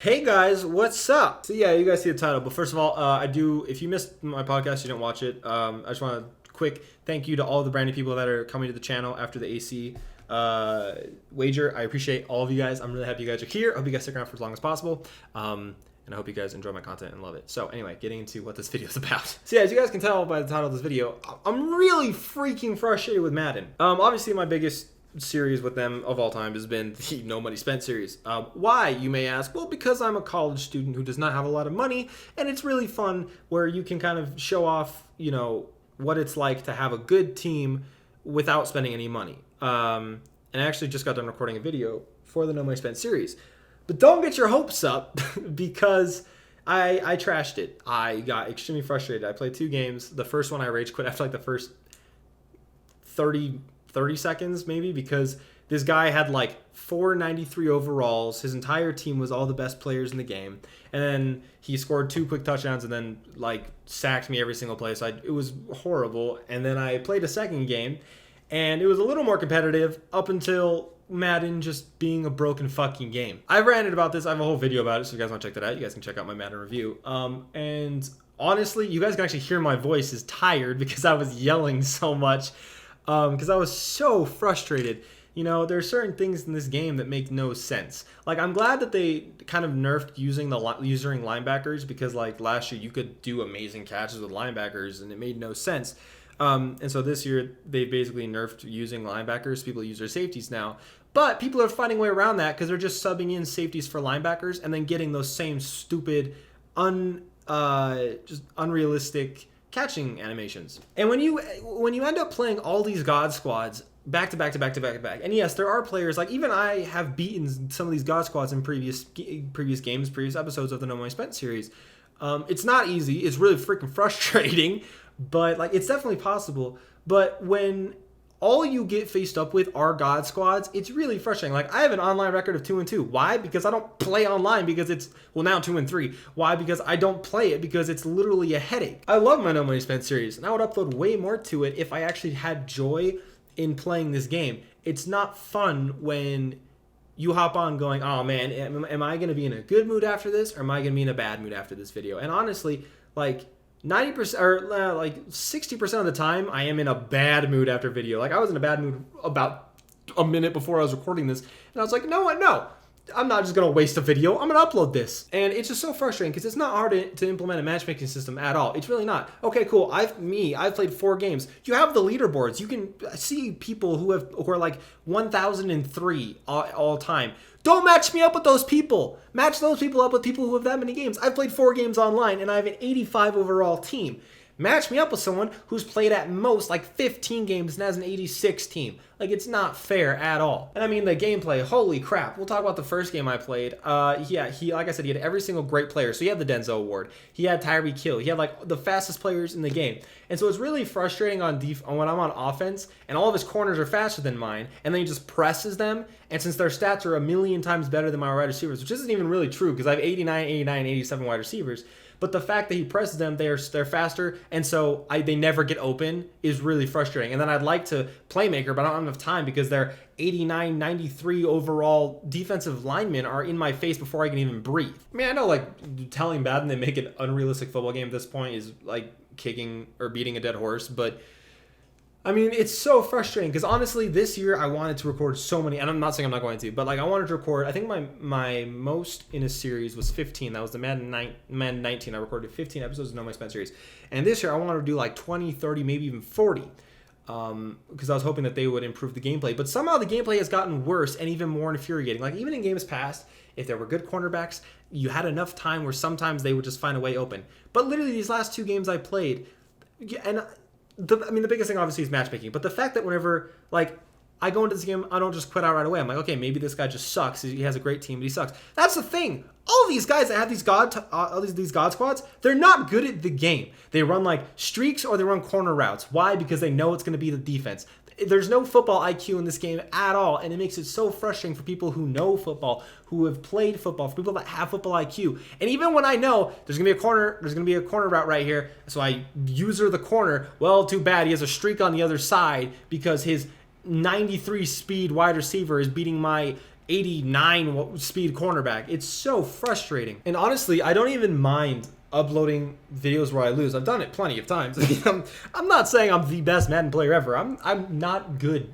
Hey guys, what's up? So yeah, you guys see the title, but first of all, if you missed my podcast, you didn't watch it. I just want to quick thank you to all the brand new people that are coming to the channel after the AC wager. I appreciate all of you guys. I'm really happy you guys are here. I hope you guys stick around for as long as possible. And I hope you guys enjoy my content and love it. So anyway, getting into what this video is about. So yeah, as you guys can tell by the title of this video, I'm really freaking frustrated with Madden. Obviously my biggest series with them of all time has been the No Money Spent series. Why, you may ask? Well, because I'm a college student who does not have a lot of money, and it's really fun where you can kind of show off, what it's like to have a good team without spending any money. And I actually just got done recording a video for the No Money Spent series. But don't get your hopes up because I trashed it. I got extremely frustrated. I played 2 games. The first one I rage quit after like the first 30 seconds maybe, because this guy had like 493 overalls. His entire team was all the best players in the game. And then he scored 2 quick touchdowns and then like sacked me every single play. So it was horrible. And then I played a second game and it was a little more competitive up until Madden just being a broken fucking game. I've ranted about this. I have a whole video about it. So if you guys want to check that out, you guys can check out my Madden review. And honestly, you guys can actually hear my voice is tired because I was yelling so much. Because I was so frustrated. There are certain things in this game that make no sense. Like, I'm glad that they kind of nerfed using linebackers, because like last year you could do amazing catches with linebackers and it made no sense. And so this year they basically nerfed using linebackers. People use their safeties now. But people are finding a way around that because they're just subbing in safeties for linebackers and then getting those same stupid, just unrealistic catching animations. And when you end up playing all these God squads back to back to back to back to back, and yes, there are players, like even I have beaten some of these God squads in previous games, previous episodes of the No Money Spent series. It's not easy. It's really freaking frustrating, but like it's definitely possible. But when all you get faced up with are God squads, it's really frustrating. Like, I have an online record of 2-2. Why? Because I don't play online, because it's, well, now 2-3. Why? Because I don't play it, because it's literally a headache. I love my No Money Spent series, and I would upload way more to it if I actually had joy in playing this game. It's not fun when you hop on going, oh man, am I going to be in a good mood after this, or am I going to be in a bad mood after this video? And honestly, like, 90% or like 60% of the time I am in a bad mood after video. Like, I was in a bad mood about a minute before I was recording this, and I was like, no, I'm not just gonna waste a video. I'm gonna upload this. And it's just so frustrating because it's not hard to implement a matchmaking system at all. It's really not. Okay, cool. I've played 4 games. You have the leaderboards. You can see people who are like 1,003 all time. Don't match me up with those people. Match those people up with people who have that many games. I've played 4 games online and I have an 85 overall team. Match me up with someone who's played at most like 15 games and has an 86 team. Like, it's not fair at all. And I mean, the gameplay, holy crap. We'll talk about the first game I played. Yeah, like I said, he had every single great player. So he had the Denzel Award. He had Tyreek Hill. He had like the fastest players in the game. And so it's really frustrating when I'm on offense and all of his corners are faster than mine, and then he just presses them. And since their stats are a million times better than my wide receivers, which isn't even really true because I have 89, 87 wide receivers, but the fact that he presses them, they're faster, and so they never get open is really frustrating. And then I'd like to playmaker, but I don't have enough time because their 89, 93 overall defensive linemen are in my face before I can even breathe. I mean, I know like telling Madden they make an unrealistic football game at this point is like kicking or beating a dead horse, but I mean, it's so frustrating because honestly, this year I wanted to record so many, and I'm not saying I'm not going to, but like I wanted to record, I think my most in a series was 15. That was the Madden 19. I recorded 15 episodes of No Money Spent series. And this year I wanted to do like 20, 30, maybe even 40. Because I was hoping that they would improve the gameplay. But somehow the gameplay has gotten worse and even more infuriating. Like, even in games past, if there were good cornerbacks, you had enough time where sometimes they would just find a way open. But literally these last 2 games I played, and the biggest thing obviously is matchmaking, but the fact that whenever like I go into this game, I don't just quit out right away. I'm like, okay, maybe this guy just sucks. He has a great team, but he sucks. That's the thing. All of these guys that have these these God squads, they're not good at the game. They run like streaks or they run corner routes. Why? Because they know it's going to be the defense. There's no football IQ in this game at all, and it makes it so frustrating for people who know football, who have played football, for people that have football IQ. And even when I know there's gonna be a corner route right here, so I user the corner. Well, too bad he has a streak on the other side because his 93 speed wide receiver is beating my 89 speed cornerback. It's so frustrating. And honestly, I don't even mind uploading videos where I lose. I've done it plenty of times. I'm not saying I'm the best Madden player ever. I'm not good.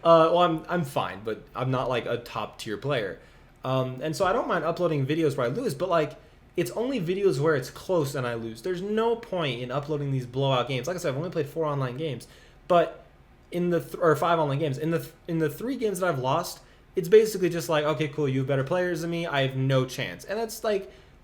Well, I'm fine, but I'm not like a top tier player. And so I don't mind uploading videos where I lose, but like it's only videos where it's close and I lose. There's no point in uploading these blowout games. Like I said, I've only played 4 online games, but in the or 5 online games. In the 3 games that I've lost, it's basically just like, okay, cool, you have better players than me. I have no chance. And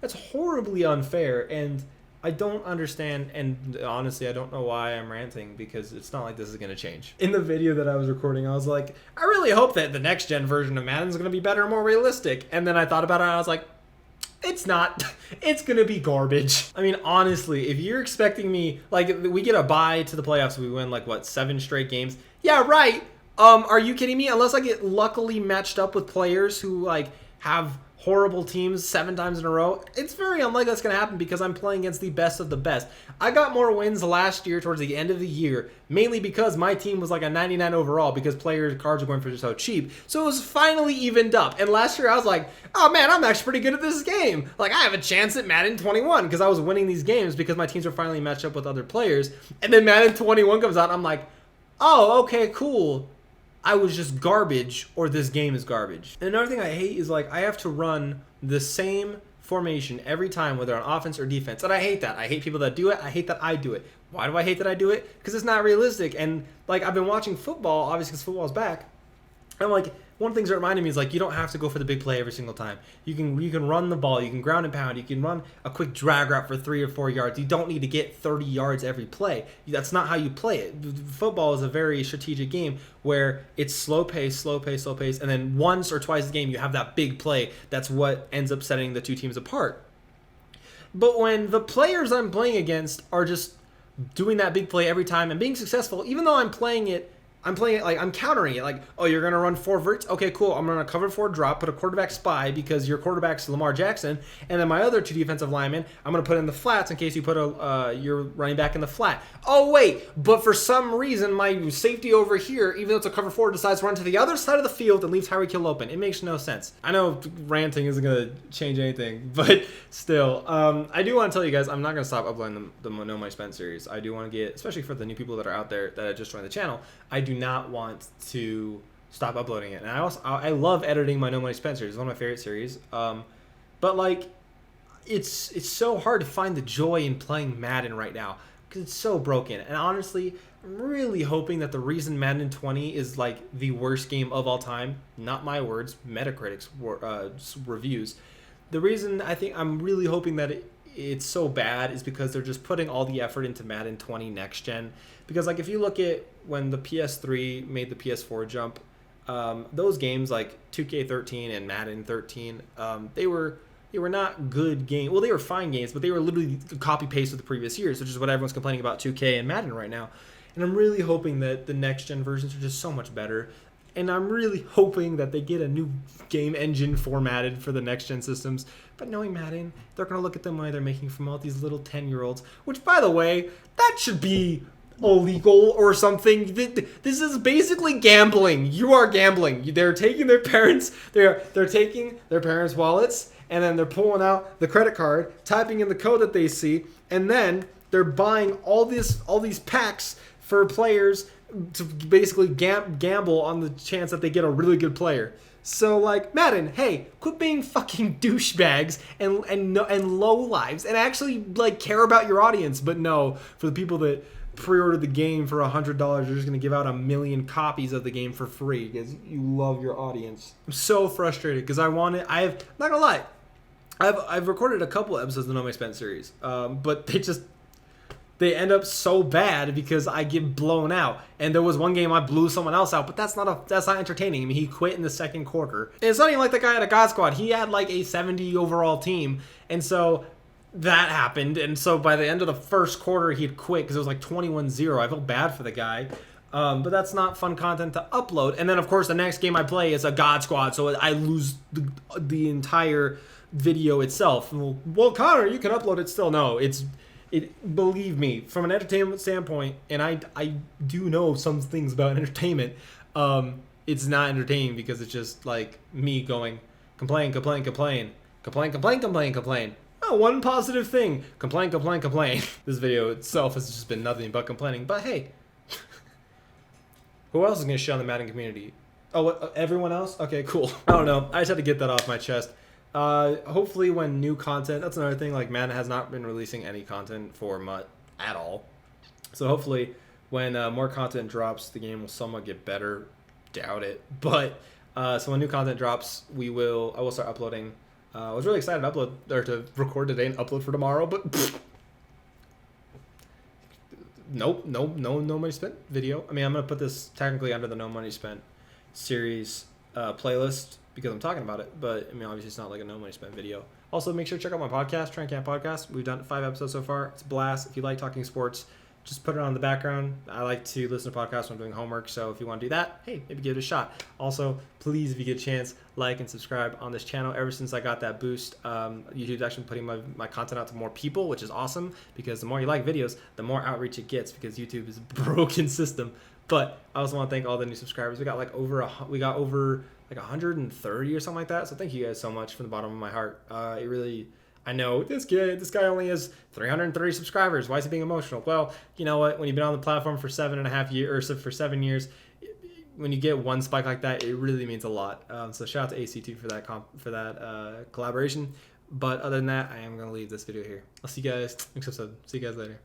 that's horribly unfair, and I don't understand, and honestly, I don't know why I'm ranting, because it's not like this is going to change. In the video that I was recording, I was like, I really hope that the next gen version of Madden is going to be better and more realistic. And then I thought about it, and I was like, it's not. It's going to be garbage. I mean, honestly, if you're expecting me, like, we get a bye to the playoffs, we win, like, what, 7 straight games? Yeah, right. Are you kidding me? Unless I get luckily matched up with players who, like, have horrible teams 7 times in a row, it's very unlikely that's going to happen because I'm playing against the best of the best. I got more wins last year towards the end of the year, mainly because my team was like a 99 overall because players' cards were going for so cheap. So it was finally evened up. And last year I was like, oh man, I'm actually pretty good at this game. Like, I have a chance at Madden 21 because I was winning these games because my teams were finally matched up with other players. And then Madden 21 comes out and I'm like, oh, okay, cool. I was just garbage, or this game is garbage. And another thing I hate is, like, I have to run the same formation every time, whether on offense or defense. And I hate that. I hate people that do it. I hate that I do it. Why do I hate that I do it? Because it's not realistic. And, like, I've been watching football, obviously because football's back. And, like, one of the things that reminded me is, like, you don't have to go for the big play every single time. You can run the ball. You can ground and pound. You can run a quick drag route for 3 or 4 yards. You don't need to get 30 yards every play. That's not how you play it. Football is a very strategic game where it's slow pace, slow pace, slow pace, and then once or twice a game you have that big play. That's what ends up setting the two teams apart. But when the players I'm playing against are just doing that big play every time and being successful, even though I'm playing it like I'm countering it. Like, oh, you're going to run 4 verts? Okay, cool. I'm going to cover 4 drop, put a quarterback spy because your quarterback's Lamar Jackson. And then my other 2 defensive linemen, I'm going to put in the flats in case you put your running back in the flat. Oh, wait. But for some reason, my safety over here, even though it's a cover 4, decides to run to the other side of the field and leaves Tyreek Hill open. It makes no sense. I know ranting isn't going to change anything, but still. I do want to tell you guys, I'm not going to stop uploading the Know My Spend series. I do want to get, especially for the new people that are out there that just joined the channel, I do not want to stop uploading it. And I love editing my No Money Spend series. It's one of my favorite series. But like, it's so hard to find the joy in playing Madden right now because it's so broken. And honestly, I'm really hoping that the reason Madden 20 is like the worst game of all time, not my words, Metacritic's reviews. The reason I'm really hoping that it's so bad is because they're just putting all the effort into Madden 20 next gen. Because like if you look at when the PS3 made the PS4 jump, those games like 2K13 and Madden 13, they were not good games. Well, they were fine games, but they were literally copy paste of the previous years, which is what everyone's complaining about 2K and Madden right now. And I'm really hoping that the next gen versions are just so much better. And I'm really hoping that they get a new game engine formatted for the next gen systems. But knowing Madden, they're going to look at the money they're making from all these little 10-year-olds, which, by the way, that should be illegal or something. This is basically gambling. You are gambling. They're taking their parents, they're taking their parents' wallets, and then they're pulling out the credit card, typing in the code that they see, and then they're buying all these packs for players to basically gamble on the chance that they get a really good player. So like, Madden, hey, quit being fucking douchebags and low lives and actually like care about your audience. But no, for the people that pre-ordered the game for $100, you're just gonna give out 1 million copies of the game for free because you love your audience. I'm so frustrated because I'm not gonna lie, I've recorded a couple episodes of the No My Spend series, but they end up so bad because I get blown out. And there was one game I blew someone else out, but that's not entertaining. I mean, he quit in the second quarter. And it's not even like the guy had a God Squad. He had like a 70 overall team. And so that happened. And so by the end of the first quarter, he'd quit because it was like 21-0. I felt bad for the guy. But that's not fun content to upload. And then, of course, the next game I play is a God Squad. So I lose the entire video itself. Well, Connor, you can upload it still. No, believe me, from an entertainment standpoint, and I do know some things about entertainment, it's not entertaining because it's just like me going complain, complain, complain, complain, complain, complain, complain. Oh, one positive thing. Complain, complain, complain. This video itself has just been nothing but complaining. But hey, who else is going to shit on the Madden community? Oh, what, everyone else? Okay, cool. I don't know. I just had to get that off my chest. Hopefully when new content, that's another thing, like Madden has not been releasing any content for MUT at all. So hopefully when more content drops, the game will somewhat get better. Doubt it. But so when new content drops, I will start uploading. I was really excited to upload, or to record today and upload for tomorrow, but nope, no money spent video. I mean, I'm going to put this technically under the no money spent series playlist because I'm talking about it, but I mean, obviously it's not like a no money spent video. Also, make sure to check out my podcast, Train Camp Podcast. We've done 5 episodes so far. It's a blast. If you like talking sports, just put it on the background. I like to listen to podcasts when I'm doing homework, so if you want to do that, hey, maybe give it a shot. Also, please, if you get a chance, like and subscribe on this channel. Ever since I got that boost, YouTube's actually putting my content out to more people, which is awesome, because the more you like videos, the more outreach it gets, because YouTube is a broken system. But I also want to thank all the new subscribers. We got over like 130 or something like that. So thank you guys so much from the bottom of my heart. It really, I know this guy only has 330 subscribers. Why is he being emotional? Well, you know what? When you've been on the platform for 7.5 years, or for 7 years, when you get one spike like that, it really means a lot. So shout out to AC2 for that collaboration. But other than that, I am going to leave this video here. I'll see you guys next episode. See you guys later.